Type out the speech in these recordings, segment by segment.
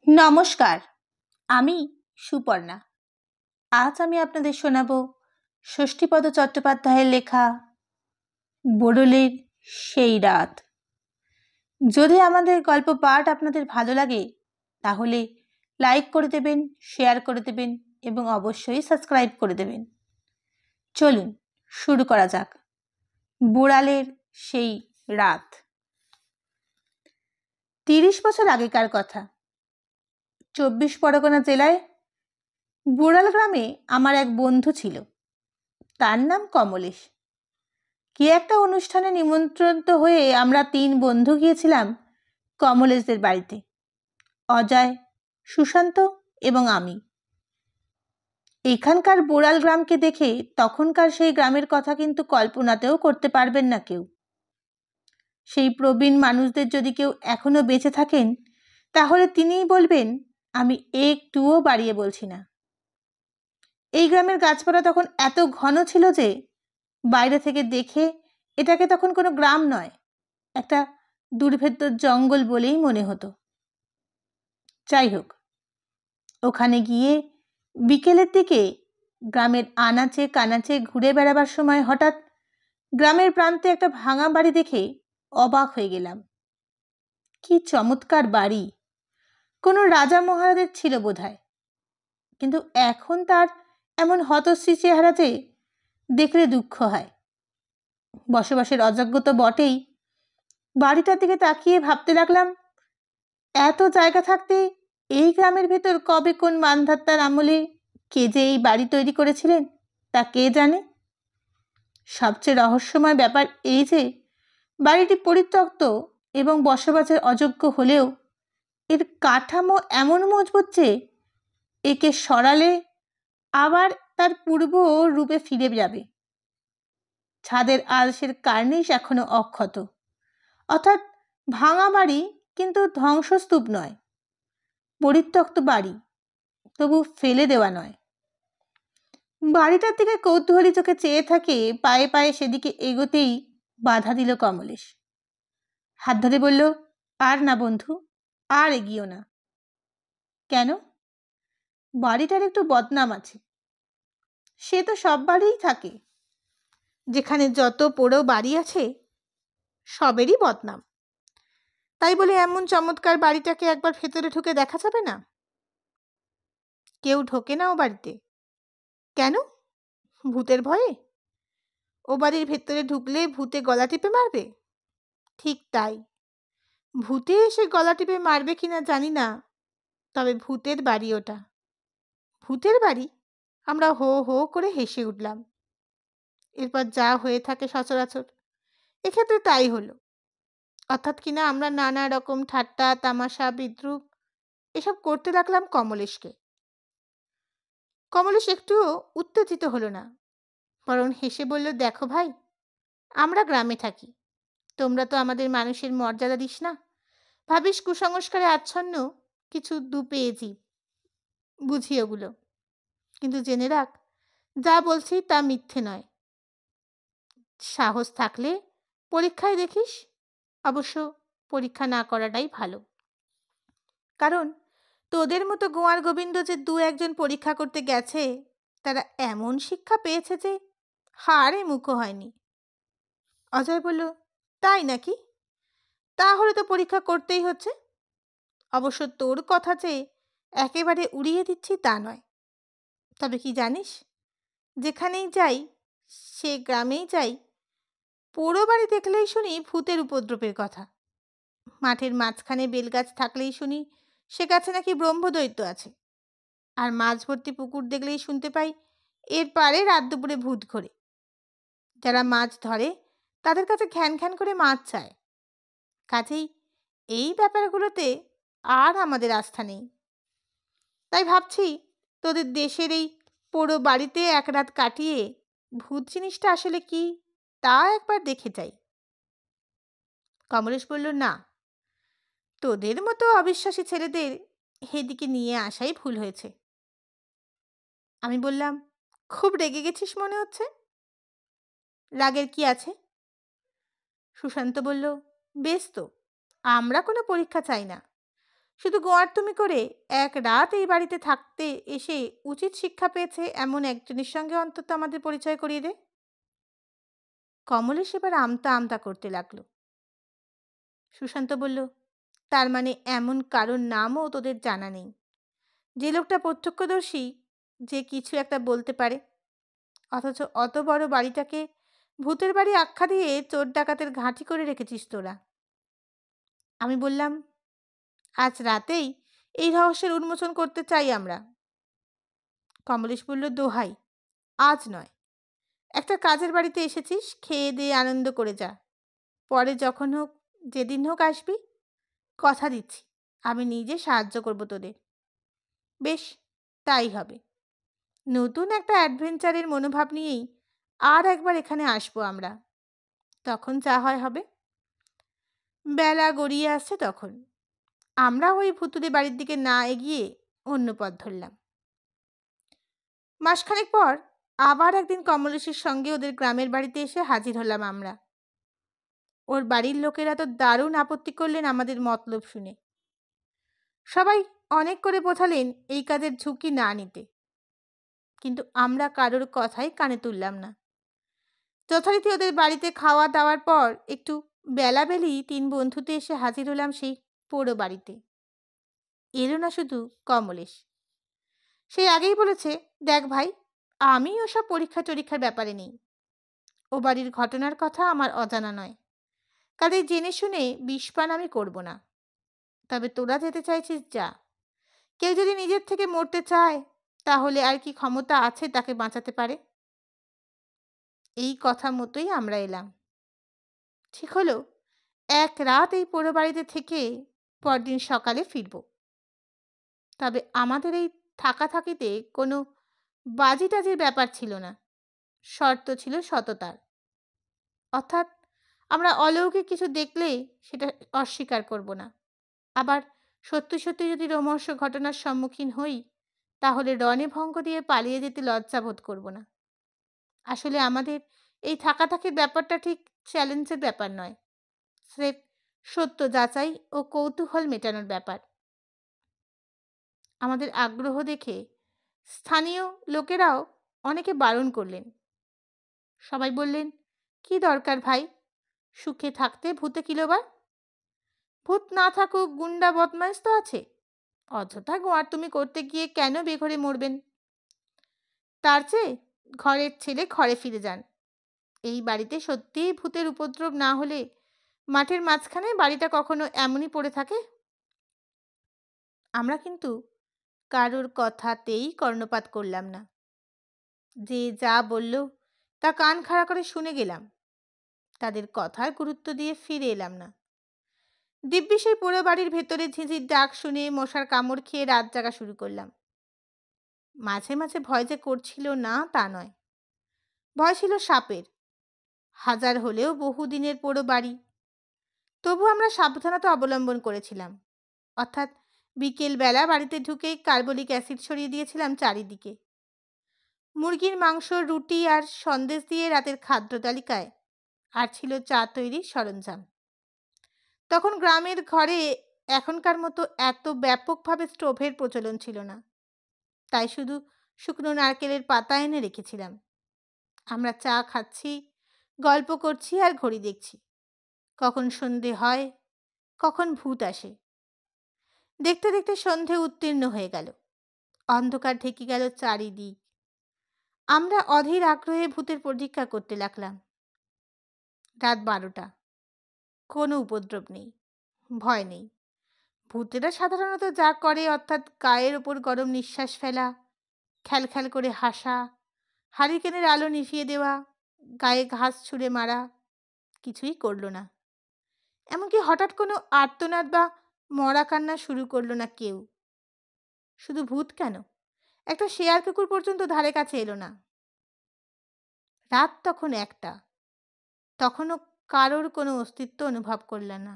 নমস্কার, আমি সুপর্ণা। আজ আমি আপনাদের শোনাব ষষ্ঠীপদ চট্টোপাধ্যায়ের লেখা বোড়লের সেই রাত। যদি আমাদের গল্প পাঠ আপনাদের ভালো লাগে তাহলে লাইক করে দেবেন, শেয়ার করে দেবেন এবং অবশ্যই সাবস্ক্রাইব করে দেবেন। চলুন শুরু করা যাক। বোড়ালের সেই রাত। 30 বছর আগেকার কথা। 24 পরগনা জেলায় বোড়াল গ্রামে আমার এক বন্ধু ছিল। তার নাম কমলেশ। কি একটা অনুষ্ঠানে নিমন্ত্রিত হয়ে আমরা 3 বন্ধু গিয়েছিলাম কমলেশদের বাড়িতে। অজয়, সুশান্ত এবং আমি। এখানকার বোড়াল গ্রামকে দেখে তখনকার সেই গ্রামের কথা কিন্তু কল্পনাতেও করতে পারবেন না কেউ। সেই প্রবীণ মানুষদের যদি কেউ এখনো বেঁচে থাকেন তাহলে তিনিই বলবেন, আমি একটুও বাড়িয়ে বলছি না। এই গ্রামের গাছপালা তখন এত ঘন ছিল যে বাইরে থেকে দেখে এটাকে তখন কোনো গ্রাম নয়, একটা দুর্ভেদ্য জঙ্গল বলেই মনে হতো। যাই হোক, ওখানে গিয়ে বিকেলের দিকে গ্রামের আনাচে কানাচে ঘুরে বেড়াবার সময় হঠাৎ গ্রামের প্রান্তে একটা ভাঙা বাড়ি দেখে অবাক হয়ে গেলাম। কি চমৎকার বাড়ি! কোনো রাজা মহারাজের ছিল বোধহয়, কিন্তু এখন তার এমন হতশ্রী চেহারা যে দেখলে দুঃখ হয়। বসবাসের অযোগ্য তো বটেই, বাড়িটার দিকে তাকিয়ে ভাবতে লাগলাম, এত জায়গা থাকতে এই গ্রামের ভেতর কবে কোন মানধাত্তার আমলে কে যে এই বাড়ি তৈরি করেছিলেন তা কে জানে। সবচেয়ে রহস্যময় ব্যাপার এই যে বাড়িটি পরিত্যক্ত এবং বসবাসের অযোগ্য হলেও এর কাঠামো এমন মজবুত যে একে সরালে আবার তার পূর্ব রূপে ফিরে যাবে। ছাদের আলসের কার্নিশ এখনো অক্ষত, অর্থাৎ ভাঙা বাড়ি কিন্তু ধ্বংসস্তূপ নয়। পরিত্যক্ত বাড়ি, তবু ফেলে দেওয়া নয়। বাড়িটার দিকে কৌতূহলী চোখে চেয়ে থাকে পায়ে পায়ে সেদিকে এগোতেই বাধা দিল কমলেশ। হাত ধরে বলল, আর না বন্ধু, আর এগিয়েও না। কেন? বাড়িটার একটু বদনাম আছে। সে তো সব বাড়িই থাকে, যেখানে যত পোড়ো বাড়ি আছে সবেরই বদনাম। তাই বলে এমন চমৎকার বাড়িটাকে একবার ভেতরে ঢুকে দেখা যাবে না? কেউ ঢোকে না ও বাড়িতে। কেন? ভূতের ভয়ে? ও বাড়ির ভেতরে ঢুকলে ভূতে গলা টিপে মারবে? ঠিক তাই, ভূতে এসে গলা টিপে মারবে কিনা জানি না, তবে ভূতের বাড়ি ওটা। ভূতের বাড়ি? আমরা হো হো করে হেসে উঠলাম। এরপর যা হয়ে থাকে সচরাচর, এক্ষেত্রে তাই হলো। অর্থাৎ কিনা আমরা নানা রকম ঠাট্টা তামাশা বিদ্রুপ এসব করতে লাগলাম কমলেশকে। কমলেশ একটুও উত্তেজিত হলো না, বরং হেসে বলল, দেখো ভাই, আমরা গ্রামে থাকি, তোমরা তো আমাদের মানুষের মর্যাদা দিস না, ভাবিস কুসংস্কারে আচ্ছন্ন কিছু দুপেয়ে জীব, বুঝি ওগুলো। কিন্তু জেনে রাখ, যা বলছি তা মিথ্যে নয়। সাহস থাকলে পরীক্ষায় দেখিস। অবশ্য পরীক্ষা না করাটাই ভালো, কারণ তোদের মতো গোয়ার গোবিন্দ যে 2-1 পরীক্ষা করতে গেছে তারা এমন শিক্ষা পেয়েছে যে হাড়ে মুখো হয়নি। অজয় বলল, তাই নাকি? তাহলে তো পরীক্ষা করতেই হচ্ছে। অবশ্য তোর কথা যে একেবারে উড়িয়ে দিচ্ছি তা নয়, তবে কি জানিস, যেখানেই যাই, সে গ্রামেই যাই, পোড়ো বাড়ি দেখলেই শুনি ভূতের উপদ্রবের কথা। মাঠের মাঝখানে বেলগাছ থাকলেই শুনি সে গাছে নাকি ব্রহ্মদৈত্য আছে। আর মাছ ভর্তি পুকুর দেখলেই শুনতে পাই এর পারে রাত দুপুরে ভূত ঘোরে। যারা মাছ ধরে তাদের কাছে ঘ্যান ঘ্যান করে মাছ চায়। কাজেই এই ব্যাপারগুলোতে আর আমাদের আস্থা নেই। তাই ভাবছি তোদের দেশের এই পোড়ো বাড়িতে এক রাত কাটিয়ে ভূত জিনিসটা আসলে কি তা একবার দেখে যাই। কমলেশ বলল, না, তোদের মতো অবিশ্বাসী ছেলেদের এদিকে নিয়ে আসাই ভুল হয়েছে। আমি বললাম, খুব রেগে গেছিস মনে হচ্ছে। রাগের কি আছে? সুশান্ত বলল, বেশ তো, আমরা কোনো পরীক্ষা চাই না, শুধু গোয়ার্তুমি করে এক রাত এই বাড়িতে থাকতে এসে উচিত শিক্ষা পেয়েছে এমন একজনের সঙ্গে অন্তত আমাদের পরিচয় করিয়ে দে। কমলেশ এবার আমতা আমতা করতে লাগলো। সুশান্ত বলল, তার মানে এমন কারোর নামও তোদের জানা নেই, যে লোকটা প্রত্যক্ষদর্শী, যে কিছু একটা বলতে পারে, অথচ অত বড় বাড়িটাকে ভূতের বাড়ি আখ্যা দিয়ে চোর ডাকাতের ঘাঁটি করে রেখেছিস তোরা। আমি বললাম, আজ রাতেই এই রহস্যের উন্মোচন করতে চাই আমরা। কমলেশ বলল, দোহাই, আজ নয়। একটা কাজের বাড়িতে এসেছিস, খেয়ে দিয়ে আনন্দ করে যা। পরে যখন হোক, যেদিন হোক আসবি। কথা দিচ্ছি আমি নিজে সাহায্য করব তোদের। বেশ, তাই হবে। নতুন একটা অ্যাডভেঞ্চারের মনোভাব নিয়েই আর একবার এখানে আসবো আমরা। তখন যা হয় হবে। বেলা গড়িয়ে আসছে তখন। আমরা ওই ভুতুড়ে বাড়ির দিকে না এগিয়ে অন্য পথ ধরলাম। মাসখানেক পর আবার একদিন কমলেশের সঙ্গে ওদের গ্রামের বাড়িতে এসে হাজির হলাম আমরা। ওর বাড়ির লোকেরা তো দারুণ আপত্তি করলেন আমাদের মতলব শুনে। সবাই অনেক করে বোঝালেন এই কাজের ঝুঁকি না নিতে, কিন্তু আমরা কারোর কথাই কানে তুললাম না। যথারীতি ওদের বাড়িতে খাওয়া দাওয়ার পর একটু বেলাবেলি তিন বন্ধুতে এসে হাজির হলাম সেই পোড়ো বাড়িতে। এলো না শুধু কমলেশ, সেই আগেই বলেছে, দেখ ভাই, আমি ওসব পরীক্ষা টরীক্ষার ব্যাপারে নেই। ও বাড়ির ঘটনার কথা আমার অজানা নয়, কাজেই জেনে শুনে বিষপান আমি করব না। তবে তোরা যেতে চাইছিস যা। কেউ যদি নিজের থেকে মরতে চায়, তাহলে আর কি ক্ষমতা আছে তাকে বাঁচাতে পারে? এই কথা মতোই আমরা এলাম। ঠিক হলো, এক রাত এই পোড়ো বাড়িতে থেকে পরদিন সকালে ফিরব। তবে আমাদের এই থাকা থাকিতে কোনো বাজি টাজির ব্যাপার ছিল না, শর্ত ছিল সততার। অর্থাৎ আমরা অলৌকিক কিছু দেখলে সেটা অস্বীকার করব না। আবার সত্যি সত্যি যদি রোমহর্ষ ঘটনার সম্মুখীন হই, তাহলে রণে ভঙ্গ দিয়ে পালিয়ে যেতে লজ্জা বোধ করব না। আসলে আমাদের এই থাকাথাকির ব্যাপারটা ঠিক চ্যালেঞ্জের ব্যাপার নয়, স্রেফ সত্য যাচাই ও কৌতূহল মেটানোর ব্যাপার। আমাদের আগ্রহ দেখে স্থানীয় লোকেরাও অনেকে বারণ করলেন। সবাই বললেন, কি দরকার ভাই, সুখে থাকতে ভূতে কিলোবার? ভূত না থাকুক, গুন্ডা বদমাইশ তো আছে। অযথা গোয়ার্তুমি করতে গিয়ে কেন বেঘরে মরবেন? তার চেয়ে ঘরের ছেলে ঘরে ফিরে যান। এই বাড়িতে সত্যিই ভূতের উপদ্রব না হলে মাঠের মাঝখানে বাড়িটা কখনো এমনই পড়ে থাকে? আমরা কিন্তু কারোর কথাতেই কর্ণপাত করলাম না। যে যা বলল তা কান খাড়া করে শুনে গেলাম। তাদের কথার গুরুত্ব দিয়ে ফিরে এলাম না। দিব্যি সেই পোড়ো বাড়ির ভেতরে ঝিঁঝির ডাক শুনে মশার কামড় খেয়ে রাত জাগা শুরু করলাম। মাঝে মাঝে ভয় যে করছিল না তা নয়, ভয় ছিল সাপের। হাজার হলেও বহুদিনের পোড়ো বাড়ি। তবু আমরা সাবধানতা অবলম্বন করেছিলাম। অর্থাৎ বিকেলবেলা বাড়িতে ঢুকেই কার্বলিক অ্যাসিড ছড়িয়ে দিয়েছিলাম চারিদিকে। মুরগির মাংস, রুটি আর সন্দেশ দিয়ে রাতের খাদ্য তালিকায় আর ছিল চা তৈরির সরঞ্জাম। তখন গ্রামের ঘরে এখনকার মতো এত ব্যাপকভাবে স্টোভের প্রচলন ছিল না, তাই শুধু শুকনো নারকেলের পাতা এনে রেখেছিলাম। আমরা চা খাচ্ছি, গল্প করছি আর ঘড়ি দেখছি, কখন সন্ধে হয়, কখন ভূত আসে। দেখতে দেখতে সন্ধে উত্তীর্ণ হয়ে গেল, অন্ধকার ঢেকে গেল চারিদিক। আমরা অধীর আগ্রহে ভূতের প্রতীক্ষা করতে লাগলাম। রাত 12টা। কোনো উপদ্রব নেই, ভয় নেই। ভূতেরা সাধারণত যা করে, অর্থাৎ গায়ের ওপর গরম নিঃশ্বাস ফেলা, খ্যালখ্যাল করে হাসা, হারিকেনের আলো নিভিয়ে দেওয়া, গায়ে ঘাস ছুঁড়ে মারা, কিছুই করল না। এমনকি হঠাৎ কোনো আর্তনাদ বা মরা কান্না শুরু করলো না কেউ। শুধু ভূত কেন, একটা শেয়াল কুকুর পর্যন্ত ধারে কাছে এলো না। রাত তখন 1টা। তখনও কারোর কোনো অস্তিত্ব অনুভব করলাম না।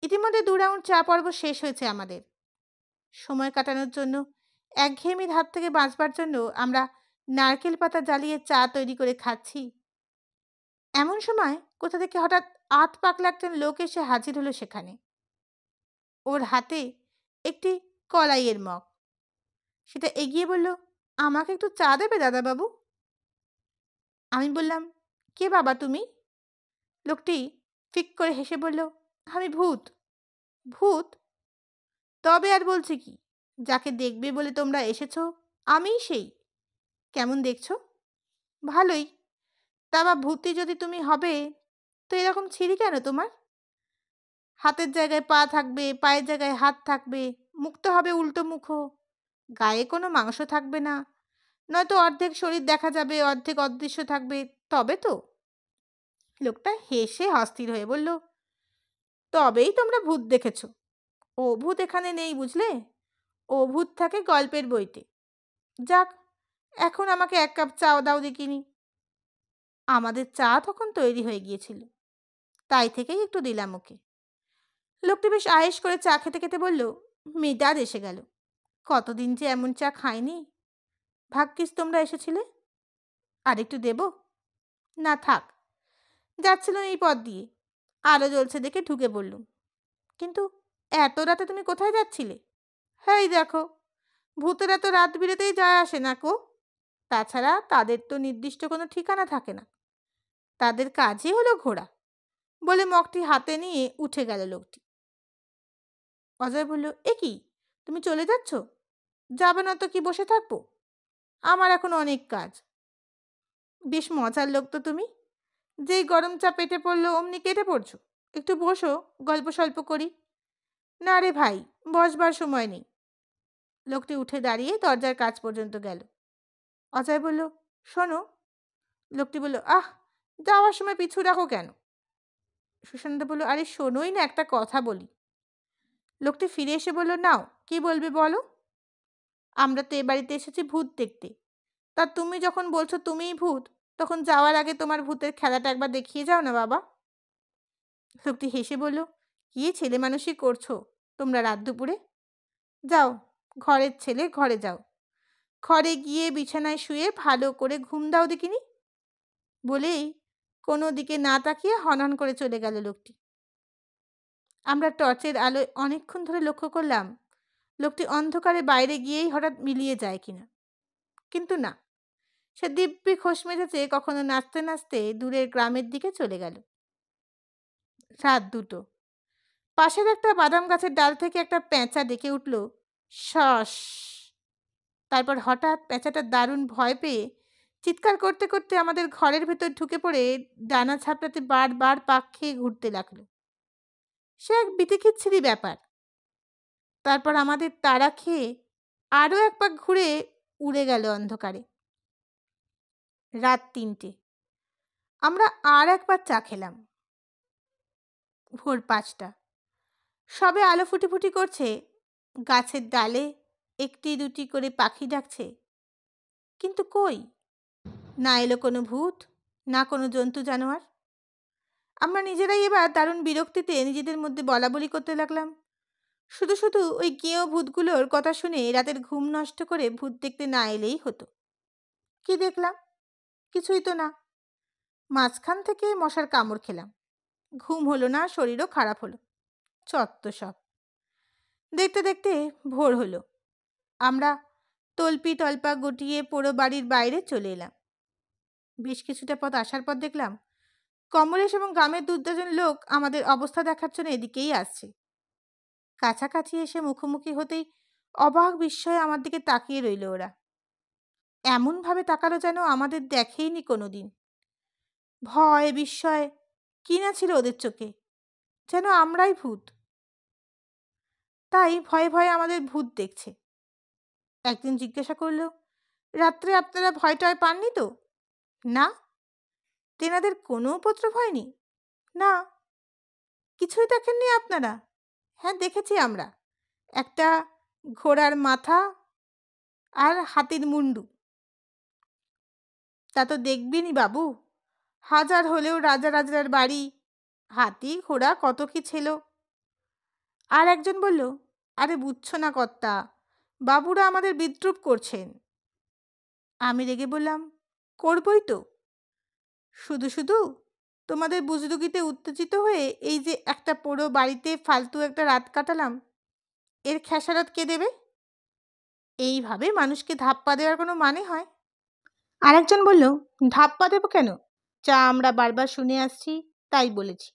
ইতিমধ্যে 2 রাউন্ড চা পর্ব শেষ হয়েছে আমাদের। সময় কাটানোর জন্য, একঘেয়েমির হাত থেকে বাঁচবার জন্য আমরা নারকেল পাতা জ্বালিয়ে চা তৈরি করে খাচ্ছি। এমন সময় কোথা থেকে হঠাৎ আধ পাকলা একজন লোক এসে হাজির হলো সেখানে। ওর হাতে একটি কলাইয়ের মগ। সেটা এগিয়ে বলল, আমাকে একটু চা দেবে দাদাবাবু? আমি বললাম, কে বাবা তুমি? লোকটি ফিক করে হেসে বলল, আমি ভূত। ভূত? তবে আর বলছি কি, যাকে দেখবে বলে তোমরা এসেছো আমিই সেই। কেমন দেখছো? ভালোই। তা বা ভূতই যদি তুমি হবে, তো এরকম ছিঁড়ি কেন তোমার? হাতের জায়গায় পা থাকবে, পায়ের জায়গায় হাত থাকবে, মুখটা হবে উল্টো মুখো, গায়ে কোনো মাংস থাকবে না, নয়তো অর্ধেক শরীর দেখা যাবে, অর্ধেক অদৃশ্য থাকবে, তবে তো। লোকটা হেসে অস্থির হয়ে বলল, তবেই তোমরা ভূত দেখেছ। ও ভূত এখানে নেই বুঝলে, ও ভূত থাকে গল্পের বইতে। যাক, এখন আমাকে এক কাপ চা দাও দেখিনি। আমাদের চা তখন তৈরি হয়ে গিয়েছিল, তাই থেকেই একটু দিলাম ওকে। লোকটি বেশ আয়েশ করে চা খেতে খেতে বলল, মেজাজ এসে গেল। কতদিন যে এমন চা খাইনি। ভাগ্যিস তোমরা এসেছিলে। আর একটু দেব? না থাক, যাচ্ছিল এই পথ দিয়ে, আলো জ্বলছে দেখে ঢুকে পড়লুম। কিন্তু এত রাতে তুমি কোথায় যাচ্ছিলে? হ্যাঁ দেখো, ভূতেরা তো রাত বিরেতেই যায় আসে না কো। তাছাড়া তাদের তো নির্দিষ্ট কোনো ঠিকানা থাকে না, তাদের কাজই হলো ঘোরা। বলে মগটি হাতে নিয়ে উঠে গেল লোকটি। অজয় বলল, এ কি, তুমি চলে যাচ্ছ? যাবে না তো কি বসে থাকবো? আমার এখন অনেক কাজ। বেশ মজার লোক তো তুমি, যেই গরম চা পেটে পড়লো অমনি কেটে পড়ছো। একটু বসো, গল্প স্বল্প করি। না রে ভাই, বসবার সময় নেই। লোকটি উঠে দাঁড়িয়ে দরজার কাছ পর্যন্ত গেল। অজয় বলল, শোনো। লোকটি বলল, আহ, যাওয়ার সময় পিছু রাখো কেন? সুশান্ত বলল, আরে শোনোই না, একটা কথা বলি। লোকটি ফিরে এসে বলল, নাও, কি বলবে বলো। আমরা তো এ বাড়িতে এসেছি ভূত দেখতে, তা তুমি যখন বলছো তুমিই ভূত, তখন যাওয়ার আগে তোমার ভূতের খেলাটা একবার দেখিয়ে যাও না বাবা। লোকটি হেসে বলল, কি ছেলে মানুষই করছো তোমরা রাত দুপুরে? যাও, ঘরের ছেলে ঘরে যাও, ঘরে গিয়ে বিছানায় শুয়ে ভালো করে ঘুম দাও দেখিনি। বলেই কোনো দিকে না তাকিয়ে হনহন করে চলে গেল লোকটি। আমরা টর্চের আলোয় অনেকক্ষণ ধরে লক্ষ্য করলাম লোকটি অন্ধকারে বাইরে গিয়েই হঠাৎ মিলিয়ে যায় কিনা। কিন্তু না, সে দিব্যি খোশ মেজেছে কখনো নাচতে নাচতে দূরের গ্রামের দিকে চলে গেল। রাত দুটো। পাশের একটা বাদাম গাছের ডাল থেকে একটা পেঁচা ডেকে উঠল, শস। তারপর হঠাৎ পেঁচাটা দারুণ ভয় পেয়ে চিৎকার করতে করতে আমাদের ঘরের ভেতর ঢুকে পড়ে ডানা ঝাপটাতে বারবার পাক খেয়ে ঘুরতে লাগলো। সে এক বিতিকিচ্ছিরি ব্যাপার। তারপর আমাদের তাড়া খেয়ে আরও এক পাক ঘুরে উড়ে গেল অন্ধকারে। রাত 3টে। আমরা আর একবার চা খেলাম। ভোর 5টা। সবে আলো ফুটি করছে। গাছের ডালে একটি দুটি করে পাখি ডাকছে, কিন্তু কই, না এলো কোনো ভূত, না কোনো জন্তু জানোয়ার। আমরা নিজেরাই এবার দারুণ বিরক্তিতে নিজেদের মধ্যে বলা বলি করতে লাগলাম, শুধু শুধু ওই গেঁয়ো ভূতগুলোর কথা শুনে রাতের ঘুম নষ্ট করে ভূত দেখতে না এলেই হতো। কি দেখলাম? কিছুই তো না। মাঝখান থেকে মশার কামড় খেলাম, ঘুম হলো না, শরীরও খারাপ হলো। চত্ব সব। দেখতে দেখতে ভোর হলো। আমরা তল্পি তল্পা গুটিয়ে পুরো বাড়ির বাইরে চলে এলাম। বেশ কিছুটা পথ আসার পর দেখলাম কমলেশ এবং গ্রামের 2-3 লোক আমাদের অবস্থা দেখার জন্য এদিকেই আসছে। কাছাকাছি এসে মুখোমুখি হতেই অবাক বিস্ময়ে আমার দিকে তাকিয়ে রইল ওরা। এমনভাবে তাকালো যেন আমাদের দেখেইনি কোনোদিন। ভয় বিস্ময় কি না ছিল ওদের চোখে, যেন আমরাই ভূত। তাই ভয়ে ভয়ে আমাদের ভূত দেখছে। একদিন জিজ্ঞাসা করল, রাত্রে আপনারা ভয় টয় পাননি তো? না। তেনাদের কোনো উপদ্রব হয়নি? না। কিছুই দেখেননি আপনারা? হ্যাঁ দেখেছি আমরা, একটা ঘোড়ার মাথা আর হাতির মুন্ডু। তা তো দেখবেনই বাবু, হাজার হলেও রাজা রাজার বাড়ি, হাতি ঘোড়া কত কি ছিল। আর একজন বলল, আরে বুঝছো না কর্তা, বাবুরা আমাদের বিদ্রূপ করছেন। আমি রেগে বললাম, করবই তো, শুধু শুধু তোমাদের বুজরুকিতে উত্তেজিত হয়ে এই যে একটা পোড়ো বাড়িতে ফালতু একটা রাত কাটালাম, এর খেসারত কে দেবে? এইভাবে মানুষকে ধাপ্পা দেওয়ার কোনো মানে হয়? আরেকজন বলল, ধাপ্পা দেবো কেন? যা আমরা বারবার শুনে আসছি তাই বলেছি।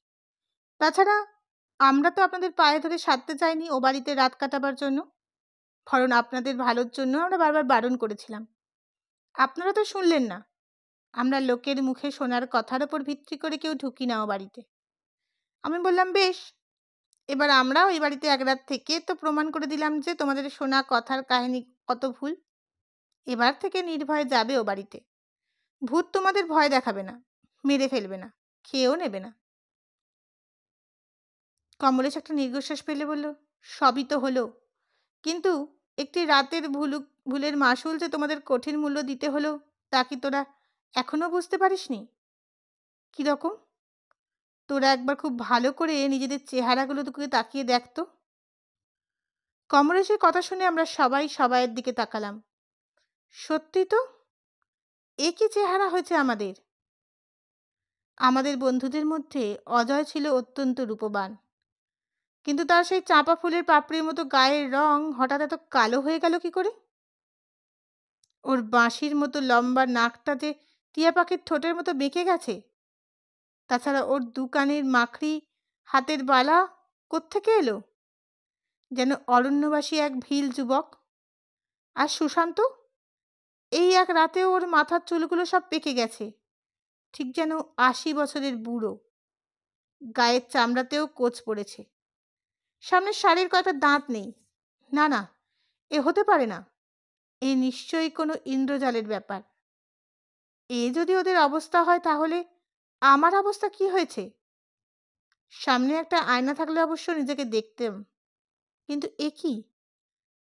তাছাড়া আমরা তো আপনাদের পায়ে ধরে সারতে চাইনি ও বাড়িতে রাত কাটাবার জন্য, বরং আপনাদের ভালোর জন্য আমরা বারবার বারণ করেছিলাম। আপনারা তো শুনলেন না। আমরা লোকের মুখে শোনার কথার ওপর ভিত্তি করে কেউ ঢুকি না ও বাড়িতে। আমি বললাম, বেশ, এবার আমরাও এই বাড়িতে এক রাত থেকে তো প্রমাণ করে দিলাম যে তোমাদের শোনা কথার কাহিনী কত ভুল। এবার থেকে নির্ভয়ে যাবে ও বাড়িতে। ভূত তোমাদের ভয় দেখাবে না, মেরে ফেলবে না, খেয়েও নেবে না। কমলেশ একটা দীর্ঘশ্বাস ফেলে বলল, সবই তো হলো, কিন্তু একটি রাতের ভুলের মাসুল যে তোমাদের কঠিন মূল্য দিতে হলো, তা কি তোরা এখনো বুঝতে পারিসনি? কিরকম? তোরা একবার খুব ভালো করে নিজেদের চেহারাগুলো দিকে তাকিয়ে দেখতো। কমলেশের কথা শুনে আমরা সবাই সবাইয়ের দিকে তাকালাম। সত্যি তো, এ কি চেহারা হয়েছে আমাদের! আমাদের বন্ধুদের মধ্যে অজয় ছিল অত্যন্ত রূপবান, কিন্তু তার সেই চাঁপা ফুলের পাপড়ির মতো গায়ের রং হঠাৎ এত কালো হয়ে গেল কি করে? ওর বাঁশির মতো লম্বা নাকটা যে টিয়া পাখির ঠোঁটের মতো বেঁকে গেছে। তাছাড়া ওর দু কানের মাকড়ি, হাতের বালা কোত্থেকে এলো? যেন অরণ্যবাসী এক ভিল যুবক। আর সুশান্ত, এই এক রাতে ওর মাথার চুলগুলো সব পেকে গেছে, ঠিক যেন ৮০ বছরের বুড়ো। গায়ের চামড়াতেও কোচ পড়েছে। সামনের শাড়ির কয়টা দাঁত নেই। না না, এ হতে পারে না। এ নিশ্চয়ই কোনো ইন্দ্রজালের ব্যাপার। এ যদি ওদের অবস্থা হয়, তাহলে আমার অবস্থা কি হয়েছে? সামনে একটা আয়না থাকলে অবশ্য নিজেকে দেখতাম, কিন্তু এ কি?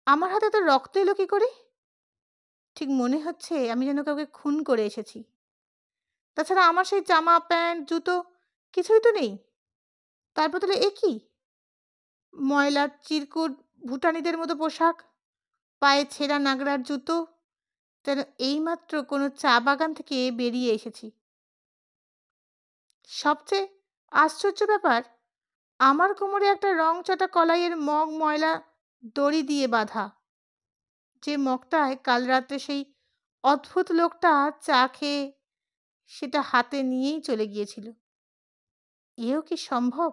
আমার হাতে তো রক্ত এলো কি করে? ঠিক মনে হচ্ছে আমি যেন কাউকে খুন করে এসেছি। তাছাড়া আমার সেই জামা, প্যান্ট, জুতো কিছুই তো নেই। তার বদলে এ কি? ময়লা চিরকুট ভুটানিদের মতো পোশাক, পায়ে ছেঁড়া নাগরার জুতো, যেন এইমাত্র কোনো চা বাগান থেকে বেরিয়ে এসেছি। সবচেয়ে আশ্চর্য ব্যাপার, আমার কোমরে একটা রংচটা কলাইয়ের মগ ময়লা দড়ি দিয়ে বাঁধা, যে মগটায় কাল রাত্রে সেই অদ্ভুত লোকটা চা খেয়ে সেটা হাতে নিয়েই চলে গিয়েছিল। এও কি সম্ভব?